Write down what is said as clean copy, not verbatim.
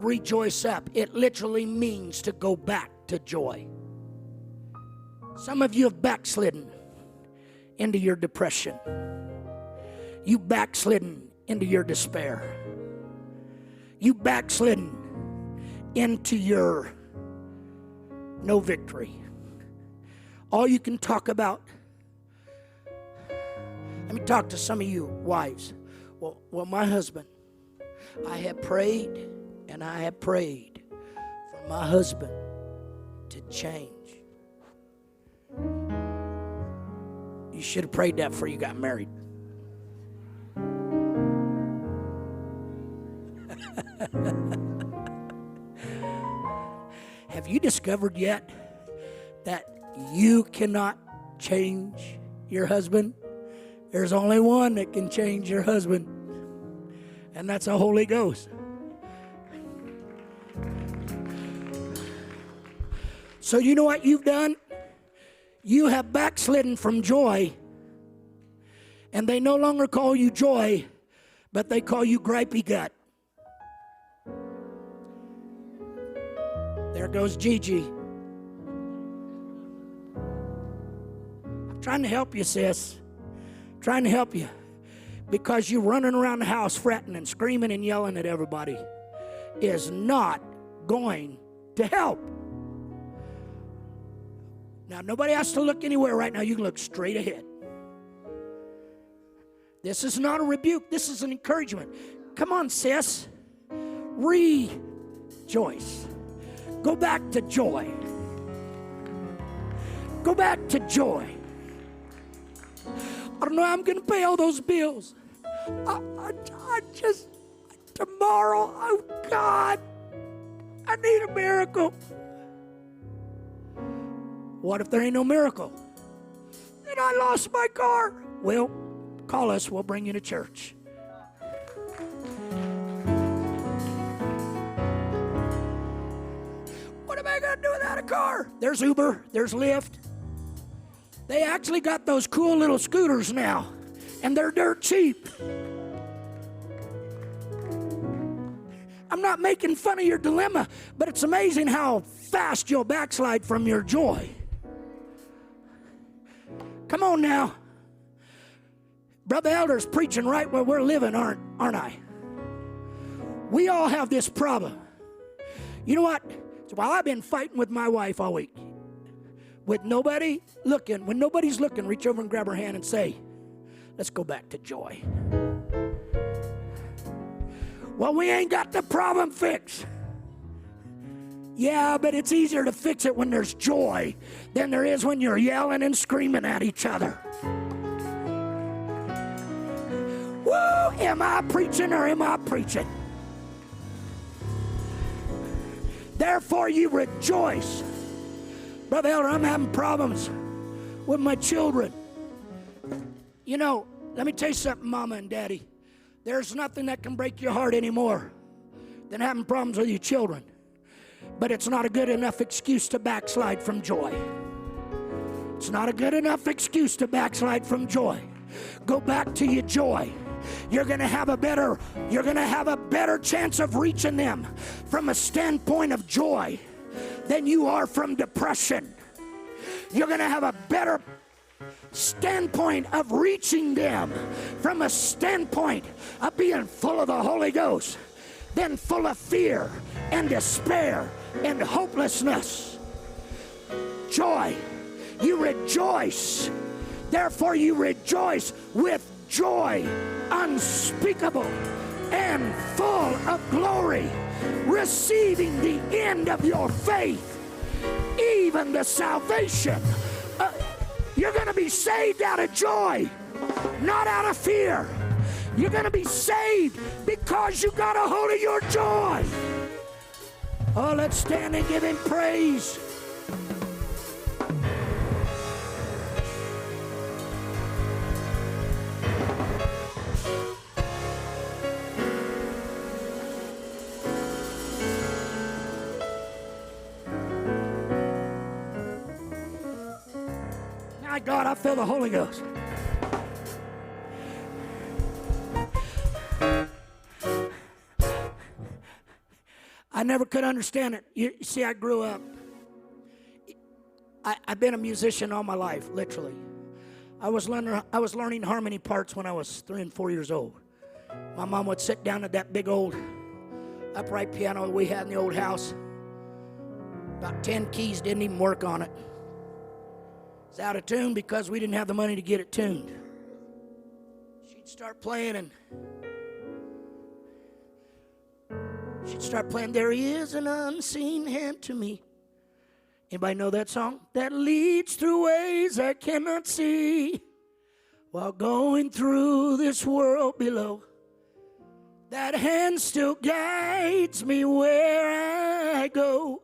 rejoice up. It literally means to go back to joy. Some of you have backslidden into your depression. You backslidden into your despair. You backslidden into your no victory. All you can talk about. Let me talk to some of you wives. Well, my husband, I have prayed and I have prayed for my husband to change. You should have prayed that before you got married. Have you discovered yet that you cannot change your husband? There's only one that can change your husband, and that's the Holy Ghost. So you know what you've done? You have backslidden from joy, and they no longer call you joy, but they call you gripey gut. There goes Gigi. I'm trying to help you, sis. Trying to help you, because you running around the house fretting and screaming and yelling at everybody is not going to help. Now, nobody has to look anywhere right now. You can look straight ahead. This is not a rebuke. This is an encouragement. Come on, sis. Rejoice. Go back to joy. Go back to joy. I don't know how I'm going to pay all those bills. I just, tomorrow, oh God, I need a miracle. What if there ain't no miracle? Then I lost my car. Well, call us, we'll bring you to church. What am I going to do without a car? There's Uber, there's Lyft. They actually got those cool little scooters now, and they're dirt cheap. I'm not making fun of your dilemma, but it's amazing how fast you'll backslide from your joy. Come on now. Brother Elder's preaching right where we're living, aren't I? We all have this problem. You know what? While I've been fighting with my wife all week, with nobody looking, when nobody's looking, reach over and grab her hand and say, let's go back to joy. Well, we ain't got the problem fixed. Yeah, but it's easier to fix it when there's joy than there is when you're yelling and screaming at each other. Woo! Am I preaching or am I preaching? Therefore you rejoice. Brother Elder, I'm having problems with my children. You know, let me tell you something, Mama and Daddy. There's nothing that can break your heart anymore than having problems with your children. But it's not a good enough excuse to backslide from joy. It's not a good enough excuse to backslide from joy. Go back to your joy. You're going to have a better chance of reaching them from a standpoint of joy than you are from depression. You're going to have a better standpoint of reaching them from a standpoint of being full of the Holy Ghost than full of fear and despair and hopelessness. Joy. You rejoice. Therefore you rejoice with joy unspeakable and full of glory, receiving the end of your faith, even the salvation. You're going to be saved out of joy, not out of fear. You're going to be saved because you got a hold of your joy. Oh, let's stand and give him praise. My God, I feel the Holy Ghost. I never could understand it. You see, I grew up. I've been a musician all my life, literally. I was learning harmony parts when I was 3 and 4 years old. My mom would sit down at that big old upright piano we had in the old house. About 10 keys, didn't even work on it. It's out of tune because we didn't have the money to get it tuned. She'd start playing and there is an unseen hand to me. Anybody know that song? That leads through ways I cannot see. While going through this world below, that hand still guides me where I go.